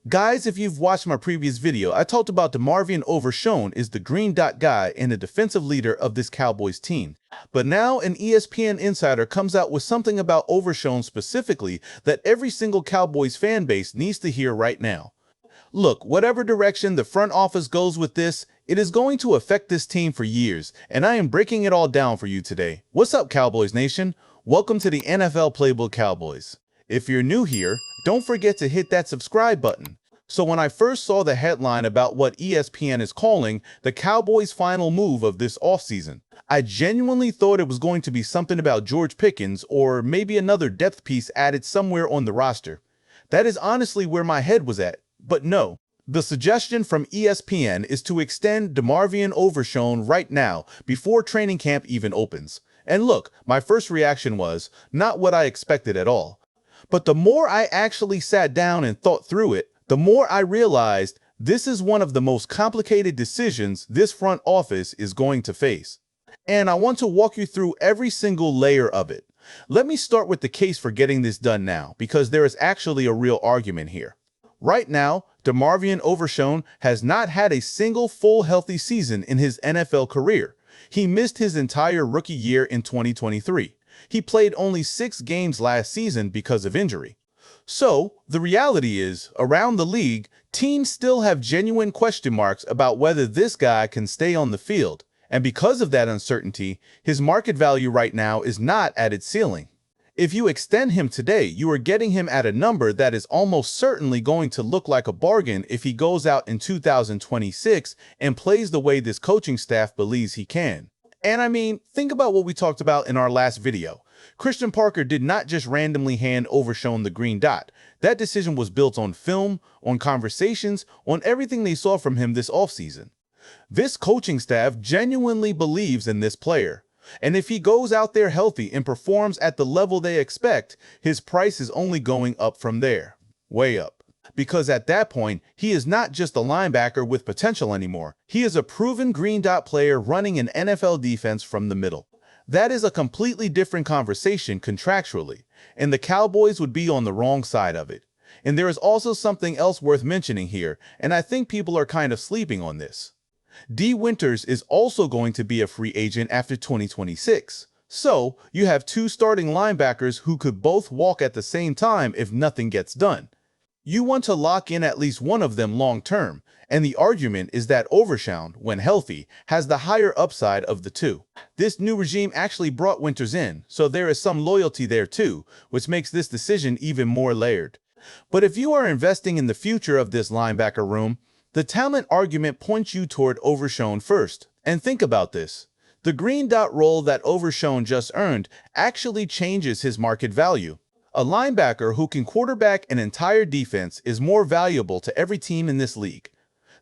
Guys, if you've watched my previous video, I talked about DeMarvion Overshown is the green dot guy and the defensive leader of this Cowboys team. But now an ESPN insider comes out with something about Overshown specifically that every single Cowboys fan base needs to hear right now. Look, whatever direction the front office goes with this, it is going to affect this team for years, and I am breaking it all down for you today. What's up, Cowboys Nation? Welcome to the NFL Playbook Cowboys. If you're new here, don't forget to hit that subscribe button. So when I first saw the headline about what ESPN is calling the Cowboys' final move of this offseason, I genuinely thought it was going to be something about George Pickens or maybe another depth piece added somewhere on the roster. That is honestly where my head was at. But no, the suggestion from ESPN is to extend DeMarvion Overshown right now before training camp even opens. And look, my first reaction was not what I expected at all. But the more I actually sat down and thought through it, the more I realized this is one of the most complicated decisions this front office is going to face. And I want to walk you through every single layer of it. Let me start with the case for getting this done now, because there is actually a real argument here. Right now, DeMarvion Overshown has not had a single full healthy season in his NFL career. He missed his entire rookie year in 2023. He played only 6 games last season because of injury. So, the reality is, around the league, teams still have genuine question marks about whether this guy can stay on the field. And because of that uncertainty, his market value right now is not at its ceiling. If you extend him today, you are getting him at a number that is almost certainly going to look like a bargain if he goes out in 2026 and plays the way this coaching staff believes he can. And I mean, think about what we talked about in our last video. Christian Parker did not just randomly hand Overshown the green dot. That decision was built on film, on conversations, on everything they saw from him this offseason. This coaching staff genuinely believes in this player. And if he goes out there healthy and performs at the level they expect, his price is only going up from there. Way up. Because at that point, he is not just a linebacker with potential anymore. He is a proven green dot player running an NFL defense from the middle. That is a completely different conversation contractually, and the Cowboys would be on the wrong side of it. And there is also something else worth mentioning here, and I think people are kind of sleeping on this. D. Winters is also going to be a free agent after 2026. So, you have 2 starting linebackers who could both walk at the same time if nothing gets done. You want to lock in at least one of them long-term, and the argument is that Overshown, when healthy, has the higher upside of the two. This new regime actually brought Winters in, so there is some loyalty there too, which makes this decision even more layered. But if you are investing in the future of this linebacker room, the talent argument points you toward Overshown first. And think about this. The green dot role that Overshown just earned actually changes his market value. A linebacker who can quarterback an entire defense is more valuable to every team in this league.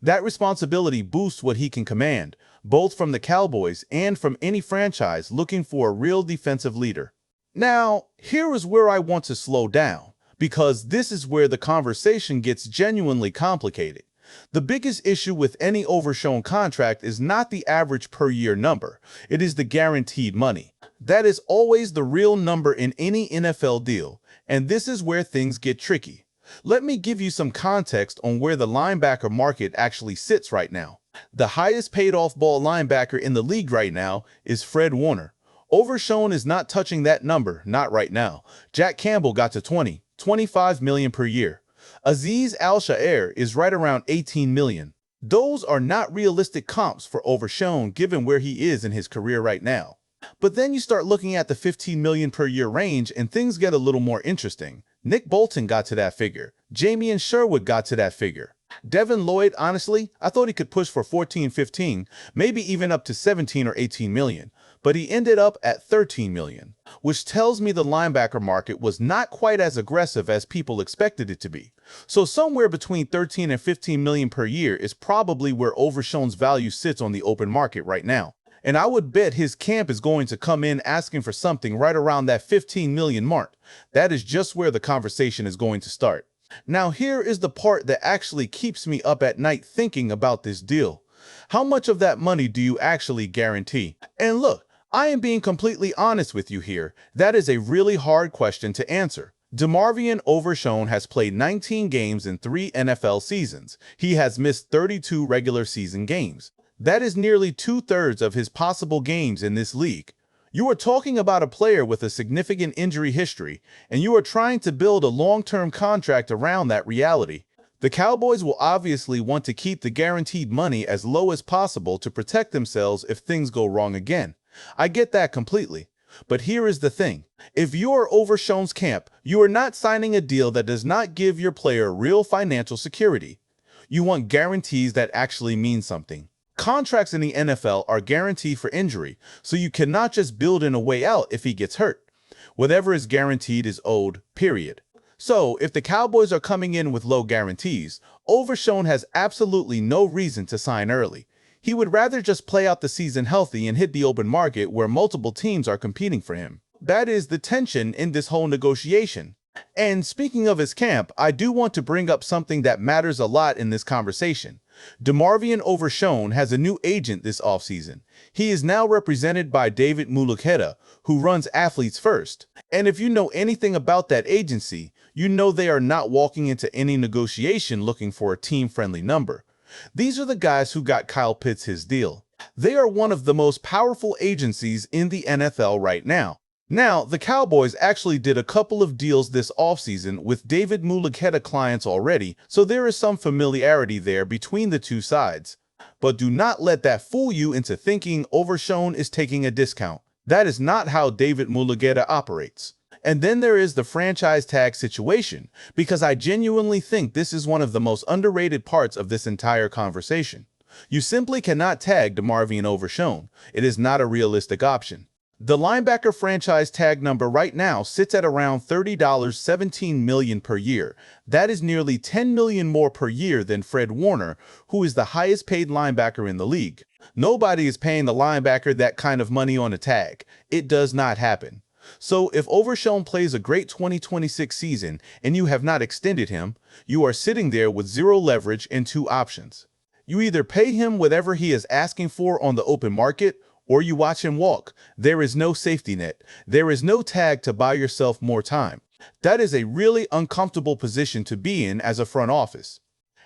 That responsibility boosts what he can command, both from the Cowboys and from any franchise looking for a real defensive leader. Now, here is where I want to slow down, because this is where the conversation gets genuinely complicated. The biggest issue with any Overshown contract is not the average per year number, it is the guaranteed money. That is always the real number in any NFL deal, and this is where things get tricky. Let me give you some context on where the linebacker market actually sits right now. The highest paid off-ball linebacker in the league right now is Fred Warner. Overshown is not touching that number, not right now. Jack Campbell got to $25 million per year. Azeez Al-Shaair is right around $18 million. Those are not realistic comps for Overshown given where he is in his career right now. But then you start looking at the $15 million per year range and things get a little more interesting. Nick Bolton got to that figure. Jamien Sherwood got to that figure. Devin Lloyd, honestly, I thought he could push for 14, 15, maybe even up to 17 or 18 million. But he ended up at 13 million, which tells me the linebacker market was not quite as aggressive as people expected it to be. So somewhere between 13 and 15 million per year is probably where Overshown's value sits on the open market right now. And I would bet his camp is going to come in asking for something right around that 15 million mark. That is just where the conversation is going to start. Now here is the part that actually keeps me up at night thinking about this deal. How much of that money do you actually guarantee? And look, I am being completely honest with you here. That is a really hard question to answer. DeMarvion Overshown has played 19 games in 3 NFL seasons. He has missed 32 regular season games. That is nearly 2/3 of his possible games in this league. You are talking about a player with a significant injury history, and you are trying to build a long-term contract around that reality. The Cowboys will obviously want to keep the guaranteed money as low as possible to protect themselves if things go wrong again. I get that completely. But here is the thing. If you are Overshown's camp, you are not signing a deal that does not give your player real financial security. You want guarantees that actually mean something. Contracts in the NFL are guaranteed for injury, so you cannot just build in a way out if he gets hurt. Whatever is guaranteed is owed, period. So, if the Cowboys are coming in with low guarantees, Overshown has absolutely no reason to sign early. He would rather just play out the season healthy and hit the open market where multiple teams are competing for him. That is the tension in this whole negotiation. And speaking of his camp, I do want to bring up something that matters a lot in this conversation. DeMarvion Overshown has a new agent this offseason. He is now represented by David Mulugheta, who runs Athletes First. And if you know anything about that agency, you know they are not walking into any negotiation looking for a team-friendly number. These are the guys who got Kyle Pitts his deal. They are one of the most powerful agencies in the NFL right now. Now, the Cowboys actually did a couple of deals this offseason with David Mulugheta clients already, so there is some familiarity there between the two sides. But do not let that fool you into thinking Overshown is taking a discount. That is not how David Mulugheta operates. And then there is the franchise tag situation, because I genuinely think this is one of the most underrated parts of this entire conversation. You simply cannot tag DeMarvion Overshown. It is not a realistic option. The linebacker franchise tag number right now sits at around $30, $17 million per year. That is nearly $10 million more per year than Fred Warner, who is the highest paid linebacker in the league. Nobody is paying the linebacker that kind of money on a tag. It does not happen. So if Overshown plays a great 2026 season and you have not extended him, you are sitting there with zero leverage and two options. You either pay him whatever he is asking for on the open market, or you watch him walk. There is no safety net. There is no tag to buy yourself more time. That is a really uncomfortable position to be in as a front office.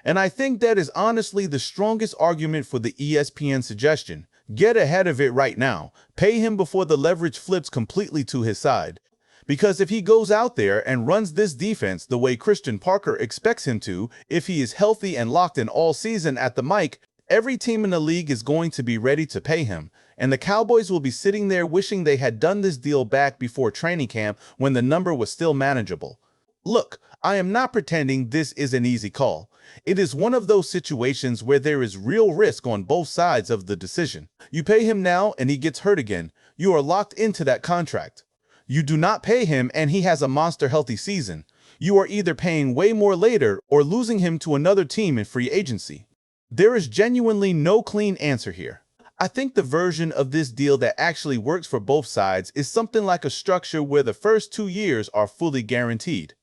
And I think that is honestly the strongest argument for the ESPN suggestion. Get ahead of it right now. Pay him before the leverage flips completely to his side. Because if he goes out there and runs this defense the way Christian Parker expects him to, if he is healthy and locked in all season at the mic, every team in the league is going to be ready to pay him. And the Cowboys will be sitting there wishing they had done this deal back before training camp when the number was still manageable. Look, I am not pretending this is an easy call. It is one of those situations where there is real risk on both sides of the decision. You pay him now and he gets hurt again. You are locked into that contract. You do not pay him and he has a monster healthy season. You are either paying way more later or losing him to another team in free agency. There is genuinely no clean answer here. I think the version of this deal that actually works for both sides is something like a structure where the first 2 years are fully guaranteed.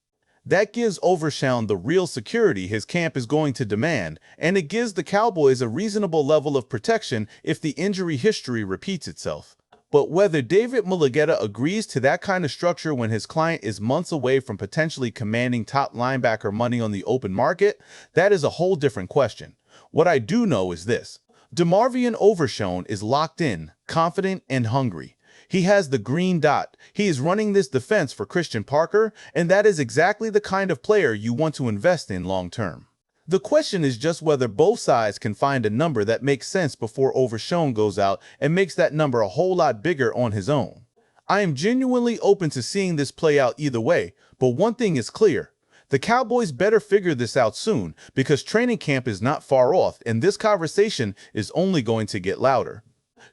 That gives Overshown the real security his camp is going to demand, and it gives the Cowboys a reasonable level of protection if the injury history repeats itself. But whether David Mulugheta agrees to that kind of structure when his client is months away from potentially commanding top linebacker money on the open market, that is a whole different question. What I do know is this. DeMarvion Overshown is locked in, confident, and hungry. He has the green dot. He is running this defense for Christian Parker, and that is exactly the kind of player you want to invest in long term. The question is just whether both sides can find a number that makes sense before Overshown goes out and makes that number a whole lot bigger on his own. I am genuinely open to seeing this play out either way, but one thing is clear. The Cowboys better figure this out soon because training camp is not far off and this conversation is only going to get louder.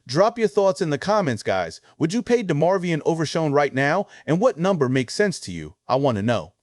Drop your thoughts in the comments, guys. Would you pay DeMarvion Overshown right now? And what number makes sense to you? I want to know.